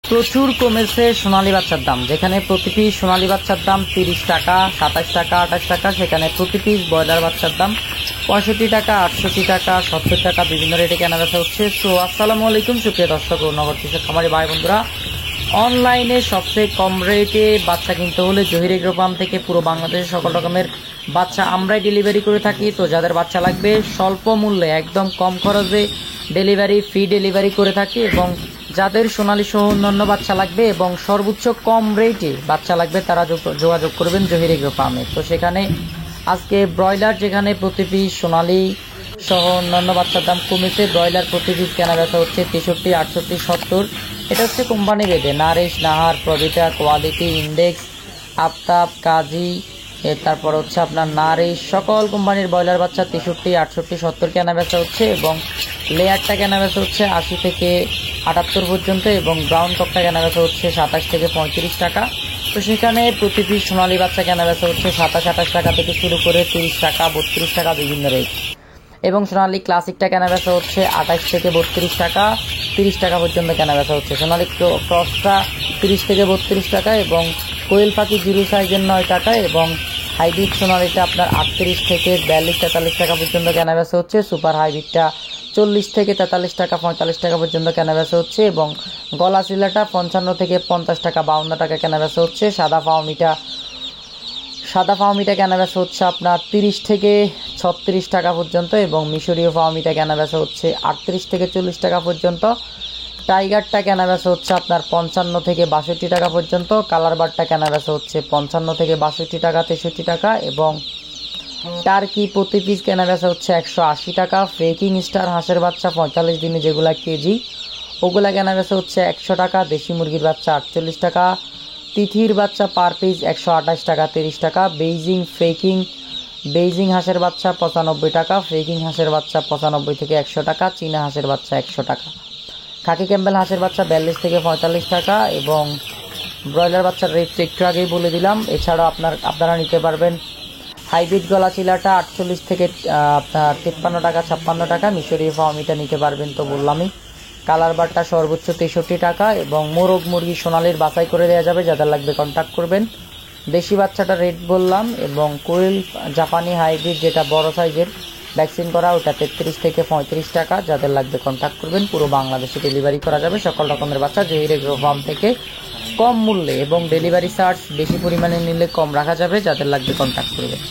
প্রচুর কমেছে সোনালী বাচ্চার দাম, যেখানে প্রতি পিস সোনালী বাচ্চার দাম 30 টাকা, 27 টাকা, 28 টাকা, সেখানে প্রতি পিস ব্রয়লার বাচ্চার দাম 65 টাকা, 68 টাকা, 70 টাকা, বিভিন্ন রেটে কেনা বেচা হচ্ছে। সো আসসালামু আলাইকুম সুপ্রিয় দর্শক ও নগর কৃষক খামারি ভাই বন্ধুরা, অনলাইনে সবচেয়ে কম রেটে বাচ্চা কিনতে হলে জহির এগ্রো ফার্ম থেকে পুরো বাংলাদেশের সকল রকমের বাচ্চা আমরাই ডেলিভারি করে থাকি। তো যাদের বাচ্চা লাগবে স্বল্প মূল্যে একদম কম খরচে ডেলিভারি ফ্রি ডেলিভারি করে থাকি, এবং যাদের সোনালী সহ অন্যান্য বাচ্চা লাগবে এবং সর্বোচ্চ কম রেটে বাচ্চা লাগবে তারা যোগাযোগ করবেন জহির এগ্রো ফার্মে। তো সেখানে আজকে ব্রয়লার যেখানে প্রতি পিস সোনালী সহ অন্যান্য বাচ্চার দাম কমেছে, ব্রয়লার প্রতি পিস কেনা বেচা হচ্ছে 63, 68, 70। এটা হচ্ছে কোম্পানি ভেদে, Nourish, Nahar, Provita, quality, index, Aftab, Kazi, তারপর হচ্ছে আপনার নারিশ, সকল কোম্পানির ব্রয়লার বাচ্চা 63, 68, 70 কেনা বেচা হচ্ছে, এবং লেয়ারটা কেনা বেচা হচ্ছে 80 থেকে 78 পর্যন্ত, এবং ব্রাউন কপটা কেনা বেচা হচ্ছে 27 থেকে 35 টাকা। তো সেখানে প্রতি পিস সোনালী বাচ্চা কেনা বেচা হচ্ছে 27, 28 টাকা থেকে শুরু করে 30 টাকা, 32 টাকা, বিভিন্ন রেট। এবং সোনালী ক্লাসিকটা কেনা বেচা হচ্ছে 28 থেকে 32 টাকা, 30 টাকা পর্যন্ত কেনা বেচা হচ্ছে। সোনালী ক্রসটা 30 থেকে 32 টাকা, এবং কোয়েল পাখি জিরো সাইজের 9 টাকা, এবং হাইব্রিড সোনালীটা আপনার 38 থেকে 42, 43 টাকা পর্যন্ত কেনা বেচা হচ্ছে। সুপার হাইব্রিডটা 40 থেকে 43 টাকা, 45 টাকা পর্যন্ত কেনা বেচা হচ্ছে, এবং গলা চিলাটা 55 থেকে 50 টাকা, 52 টাকা কেনা বেচা হচ্ছে। সাদা ফাউমিটা কেনা বেচা হচ্ছে আপনার 30 থেকে 36 টাকা পর্যন্ত, এবং মিশরীয় ফাউমিটা কেনা বেচা হচ্ছে 38 থেকে 40 টাকা পর্যন্ত। টাইগারটা কেনা বেচা হচ্ছে আপনার 55 থেকে 62 টাকা পর্যন্ত। কালার বারটা কেনা বেচা হচ্ছে 55 থেকে 62 টাকা, 63 টাকা, এবং টার্কি প্রতি পিস কেনা বেচা হচ্ছে 180 টাকা। ফ্রেকিং স্টার হাঁসের বাচ্চা 45 দিনে যেগুলা কেজি, ওগুলা কেনা বেচা হচ্ছে 100 টাকা। দেশি মুরগির বাচ্চা 48 টাকা। তিথির বাচ্চা পার পিস 128 টাকা, 30 টাকা। বেইজিং হাঁসের বাচ্চা 95 টাকা। ফ্রেকিং হাঁসের বাচ্চা 95 থেকে 100 টাকা। চীনা হাঁসের বাচ্চা 100 টাকা। খাকি ক্যাম্বেল হাঁসের বাচ্চা 42 থেকে 45 টাকা, এবং ব্রয়লার বাচ্চার রেট একটু আগেই বলে দিলাম। এছাড়াও আপনারা নিতে পারবেন হাইব্রিড গলা চিলাটা 48 থেকে আপনার 53 টাকা, 56 টাকা। মিশরীয় ফার্মিটা নিতে পারবেন তো বললামই। কালার বারটা সর্বোচ্চ 63 টাকা, এবং মোরগ মুরগি সোনালির বাছাই করে দেওয়া যাবে, যাদের লাগবে কন্ট্যাক্ট করবেন। দেশি বাচ্চাটা রেট বললাম, এবং কোয়েল জাপানি হাইব্রিড যেটা বড় সাইজের ভ্যাকসিন করা, ওটা 33 থেকে 35 টাকা, যাদের লাগবে কন্ট্যাক্ট করবেন। পুরো বাংলাদেশে ডেলিভারি করা যাবে সকল রকমের বাচ্চা জহির এগ্রো ফার্ম থেকে কম মূল্যে, এবং ডেলিভারি চার্জ বেশি পরিমাণে নিলে কম রাখা যাবে, যাদের লাগবে কন্ট্যাক্ট করবেন।